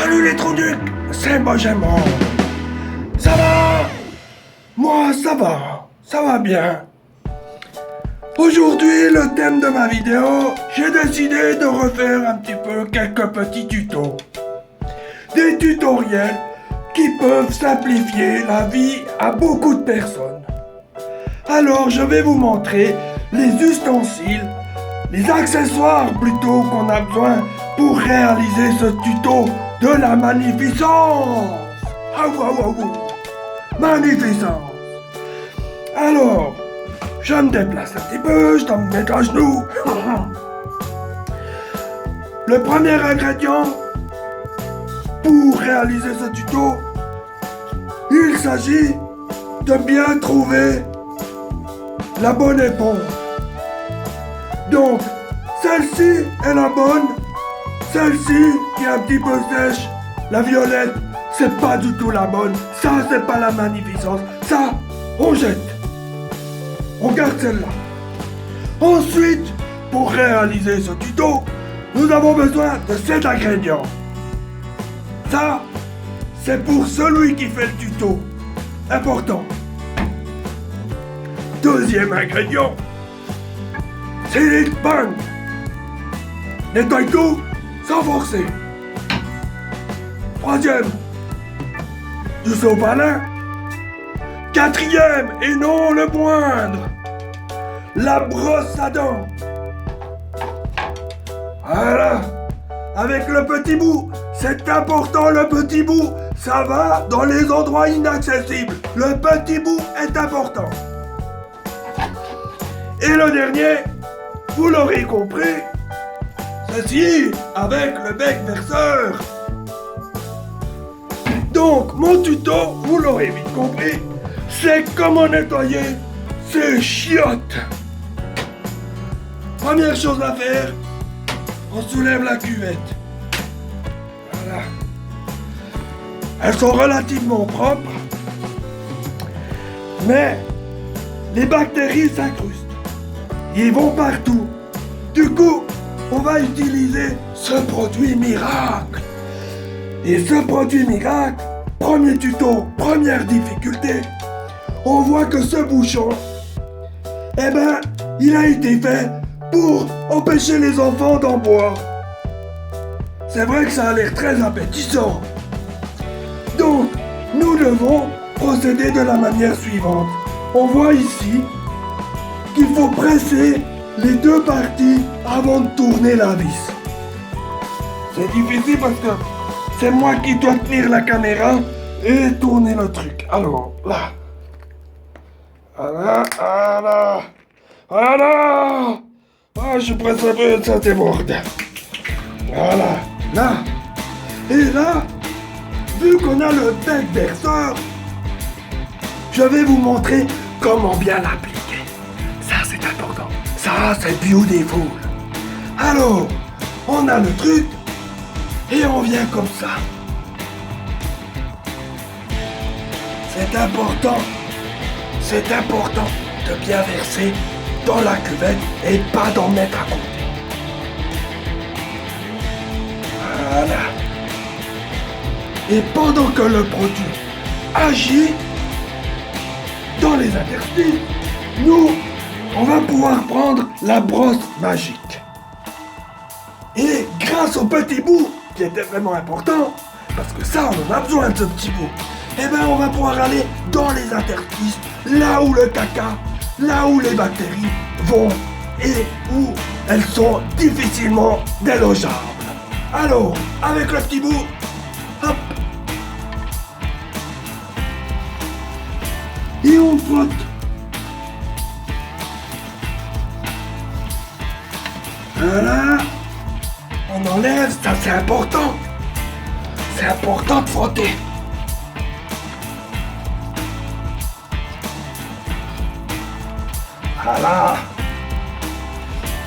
Salut les trous ducs, c'est Benjamin. Ça va? Moi ça va bien. Aujourd'hui, le thème de ma vidéo, j'ai décidé de refaire un petit peu quelques petits tutos. Des tutoriels qui peuvent simplifier la vie à beaucoup de personnes. Alors je vais vous montrer les ustensiles, les accessoires plutôt qu'on a besoin pour réaliser ce tuto de la magnificence. Magnificence. Alors, je me déplace un petit peu, je dois me mettre à genoux. Le premier ingrédient pour réaliser ce tuto, il s'agit de bien trouver la bonne éponge. Donc, celle-ci est la bonne, celle-ci qui est un petit peu sèche, la violette, c'est pas du tout la bonne, ça c'est pas la magnificence, ça on jette. On garde celle-là. Ensuite, pour réaliser ce tuto, nous avons besoin de cet ingrédient. Ça, c'est pour celui qui fait le tuto. Important. Deuxième ingrédient, Silk Bang. Nettoie tout sans forcer. Troisième, du sopalin. Quatrième, et non le moindre, la brosse à dents. Voilà. Avec le petit bout, c'est important le petit bout, ça va dans les endroits inaccessibles. Le petit bout est important. Et le dernier, vous l'aurez compris, ceci avec le bec verseur. Donc mon tuto, vous l'aurez vite compris, c'est comment nettoyer ces chiottes. Première chose à faire, on soulève la cuvette. Voilà. Elles sont relativement propres, mais les bactéries s'incrustent. Ils vont partout. Du coup, on va utiliser ce produit miracle. Et ce produit miracle, premier tuto, première difficulté, on voit que ce bouchon, eh ben, il a été fait pour empêcher les enfants d'en boire. C'est vrai que ça a l'air très appétissant. Donc, nous devons procéder de la manière suivante. On voit ici qu'il faut presser les deux parties avant de tourner la vis. C'est difficile parce que c'est moi qui dois tenir la caméra et tourner le truc. Alors, là. Voilà. Ah, je presse un peu, ça déborde. Voilà, là. Et là, vu qu'on a le bec verseur, je vais vous montrer comment bien l'appliquer. Ça, c'est important. Ça, c'est beautiful. Alors, on a le truc et on vient comme ça. C'est important de bien verser dans la cuvette et pas d'en mettre à côté. Voilà. Et pendant que le produit agit dans les interstices, nous, on va pouvoir prendre la brosse magique. Et grâce au petit bout, qui était vraiment important, parce que ça, on en a besoin de ce petit bout, eh ben on va pouvoir aller dans les interstices, là où le caca, là où les bactéries vont et où elles sont difficilement délogeables. Alors, avec le petit bout, hop, et on frotte. Voilà, on enlève, ça c'est important. C'est important de frotter.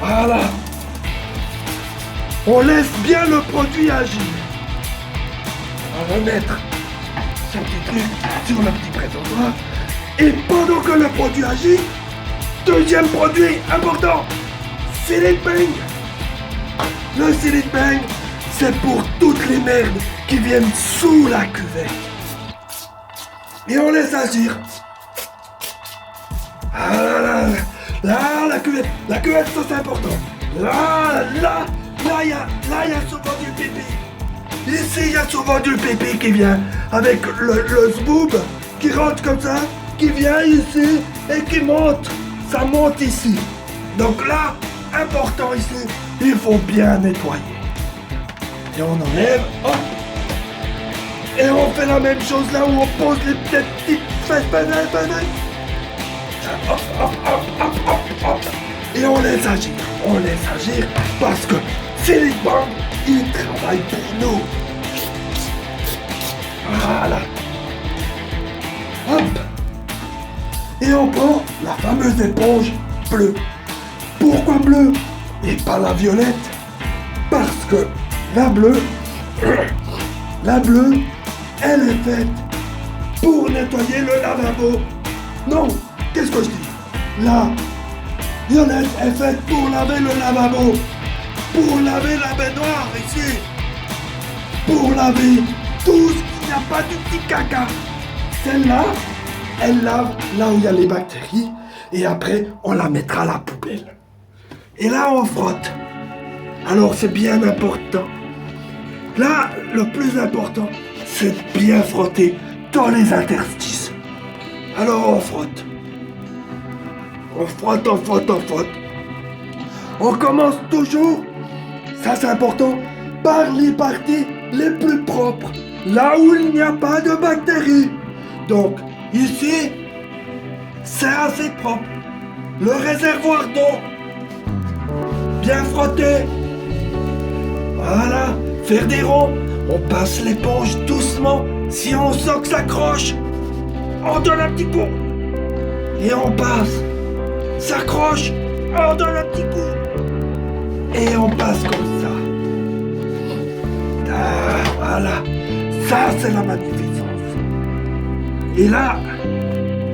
Voilà. On laisse bien le produit agir. On va remettre ce petit truc sur le petit présentoir. Et pendant que le produit agit, deuxième produit important, Silk Bang. Le Silk Bang, c'est pour toutes les merdes qui viennent sous la cuvette. Et on laisse agir. Ah là là, là, la cuvette, ça c'est important. Là, il y a souvent du pipi. Ici, il y a souvent du pipi qui vient avec le zboob qui rentre comme ça, qui vient ici et qui monte. Ça monte ici. Donc là, important ici, il faut bien nettoyer. Et on enlève, hop. Et on fait la même chose là où on pose les petites fesses banales. Hop, hop, hop, hop, hop, hop. Et on laisse agir parce que Silly Bang, il travaille pour nous. Voilà. Hop. Et on prend la fameuse éponge bleue. Pourquoi bleue et pas la violette? Parce que la bleue, elle est faite pour nettoyer le lavabo. Non, qu'est-ce que je dis? La violette est faite pour laver le lavabo, pour laver la baignoire ici, pour laver tout ce qui n'a pas du petit caca. Celle-là, elle lave là où il y a les bactéries et après on la mettra à la poubelle. Et là on frotte. Alors c'est bien important. Là, le plus important, c'est de bien frotter dans les interstices. Alors on frotte. On frotte. On commence toujours, ça c'est important, par les parties les plus propres, là où il n'y a pas de bactéries. Donc, ici, c'est assez propre. Le réservoir d'eau, bien frotté. Voilà, faire des ronds. On passe l'éponge doucement. Si on sent que ça croche, on donne un petit coup. Et on passe. Ça croche, on donne un petit coup. Et on passe comme ça. Ah, voilà. Ça, c'est la magnificence. Et là,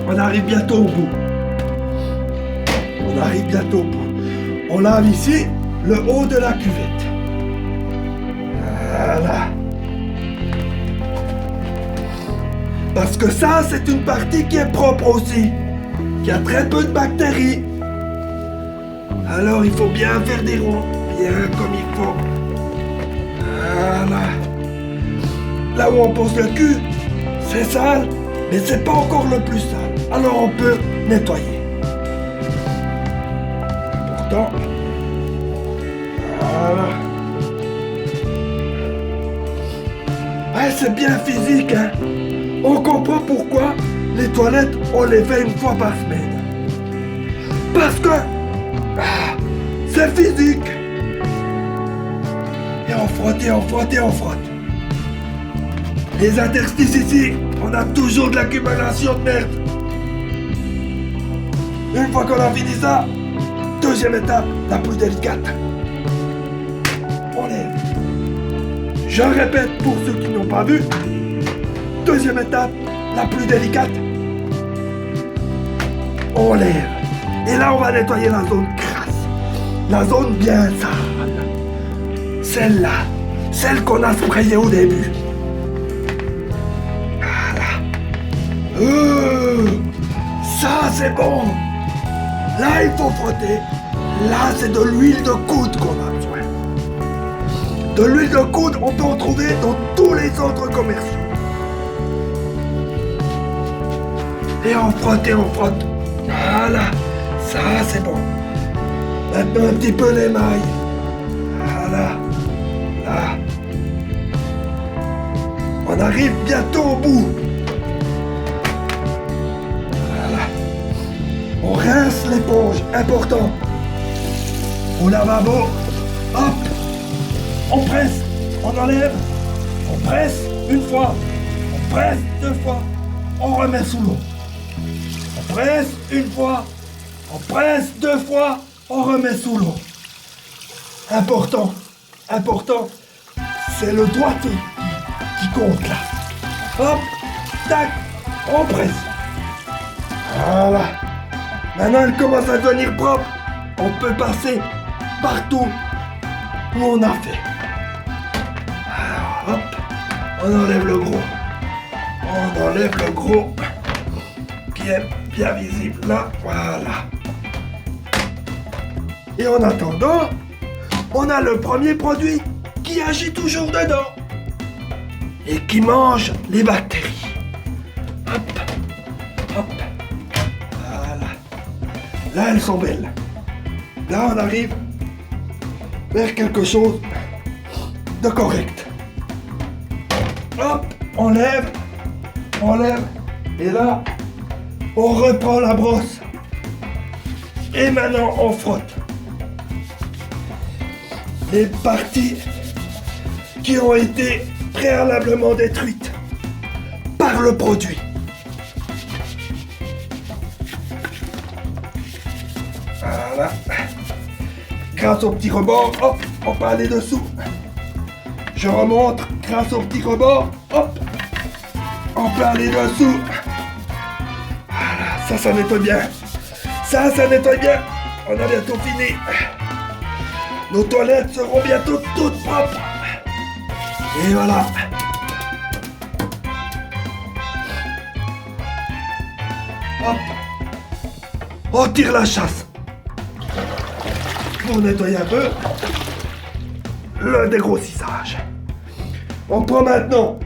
on arrive bientôt au bout. On lave ici le haut de la cuvette. Voilà. Parce que ça, c'est une partie qui est propre aussi. Qui a très peu de bactéries. Alors, il faut bien faire des ronds. Bien comme il faut. Voilà. Là où on pose le cul, c'est sale, mais c'est pas encore le plus sale. Alors, on peut nettoyer. Important. Voilà. Ouais, c'est bien physique, hein. On comprend pourquoi les toilettes, on les fait une fois par semaine. Parce que c'est physique. Et on frotte. Les interstices ici, on a toujours de l'accumulation de merde. Une fois qu'on a fini ça, deuxième étape, la plus délicate. On lève. Je répète pour ceux qui n'ont pas vu. Deuxième étape, la plus délicate. On lève. Et là, on va nettoyer la zone crasse. La zone bien sale. Celle-là. Celle qu'on a sprayée au début. Voilà. Ça, c'est bon. Là, il faut frotter. Là, c'est de l'huile de coude qu'on a besoin. De l'huile de coude, on peut en trouver dans tous les centres commerciaux. Et on frotte. Voilà. Ça, c'est bon. Maintenant, un petit peu l'émail. Voilà. Là. On arrive bientôt au bout. Voilà. On rince l'éponge. Important. Au lavabo. Hop. On presse. On enlève. On presse une fois. On presse deux fois. On remet sous l'eau. On presse une fois. On presse deux fois, on remet sous l'eau. Important, c'est le doigté qui compte là. Hop, tac, on presse. Voilà. Maintenant, elle commence à devenir propre. On peut passer partout où on a fait. On enlève le gros. On enlève le gros qui est bien visible là. Voilà. Et en attendant, on a le premier produit qui agit toujours dedans et qui mange les bactéries. Hop, hop. Voilà. Là, elles sont belles. Là, on arrive vers quelque chose de correct. Hop, on lève, et là, on reprend la brosse. Et maintenant, on frotte les parties qui ont été préalablement détruites par le produit. Voilà. Grâce au petit rebord, hop, on peut aller dessous. Je remonte grâce au petit rebord, hop, on peut aller dessous. Voilà, ça nettoie bien. Ça nettoie bien. On a bientôt fini. Nos toilettes seront bientôt toutes propres. Et voilà. Hop. On tire la chasse. Pour nettoyer un peu le dégrossissage. On prend maintenant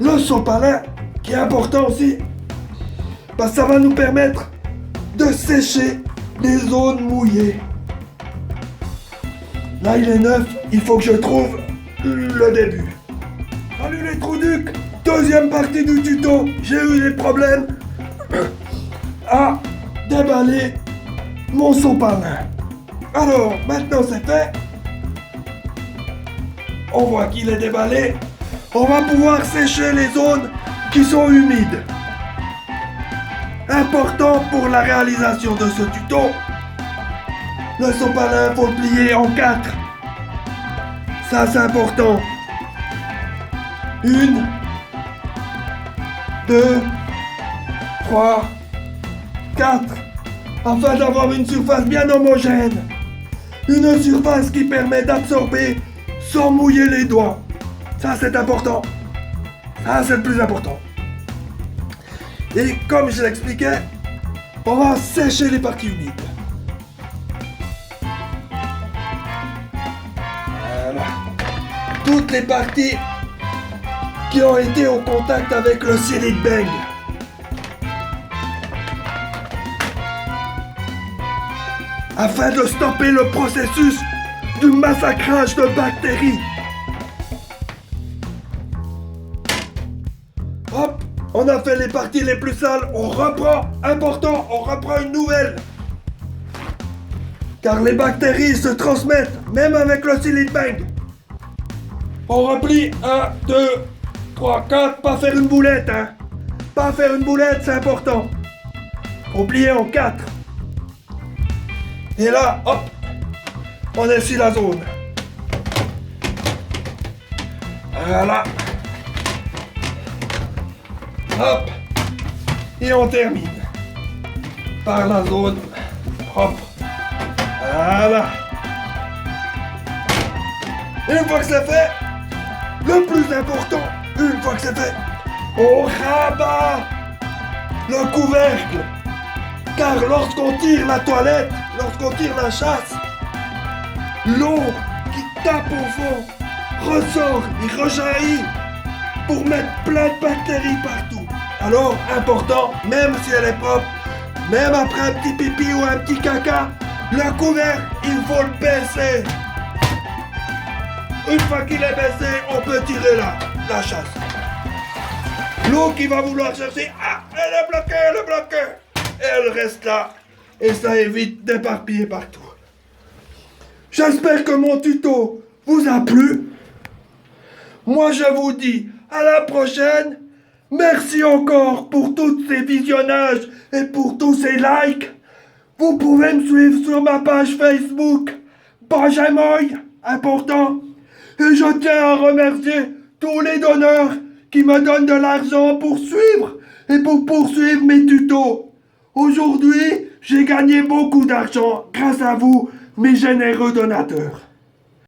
le sopalin qui est important aussi. Parce que ça va nous permettre de sécher les zones mouillées. Là il est neuf, il faut que je trouve le début. Salut les trouducs, deuxième partie du tuto. J'ai eu des problèmes à déballer mon sopalin. Alors maintenant c'est fait. On voit qu'il est déballé. On va pouvoir sécher les zones qui sont humides. Important pour la réalisation de ce tuto, le sopalin faut le plier en 4. Ça c'est important. 1, 2, 3, 4. Afin d'avoir une surface bien homogène. Une surface qui permet d'absorber sans mouiller les doigts. Ça c'est important. Ça c'est le plus important. Et comme je l'expliquais, on va sécher les parties humides. Voilà. Toutes les parties qui ont été au contact avec le Silent Bang. Afin de stopper le processus du massacrage de bactéries. Hop, on a fait les parties les plus sales, on reprend, important, on reprend une nouvelle. Car les bactéries se transmettent, même avec le Silent Bang. On replie 1, 2, 3, 4, pas faire une boulette, hein. Pas faire une boulette, c'est important. Faut plier en 4. Et là, hop, on essuie la zone. Voilà. Hop. Et on termine par la zone propre. Voilà. Une fois que c'est fait, le plus important, une fois que c'est fait, on rabat le couvercle. Car lorsqu'on tire la toilette, lorsqu'on tire la chasse, l'eau qui tape au fond ressort et rejaillit pour mettre plein de bactéries partout. Alors, important, même si elle est propre, même après un petit pipi ou un petit caca, le couvercle, il faut le baisser. Une fois qu'il est baissé, on peut tirer la chasse. L'eau qui va vouloir chercher, elle est bloquée. Elle reste là et ça évite d'éparpiller partout. J'espère que mon tuto vous a plu. Moi je vous dis à la prochaine. Merci encore pour tous ces visionnages et pour tous ces likes. Vous pouvez me suivre sur ma page Facebook Benjamin, important. Et je tiens à remercier tous les donneurs qui me donnent de l'argent pour suivre et pour poursuivre mes tutos. Aujourd'hui, j'ai gagné beaucoup d'argent grâce à vous, mes généreux donateurs.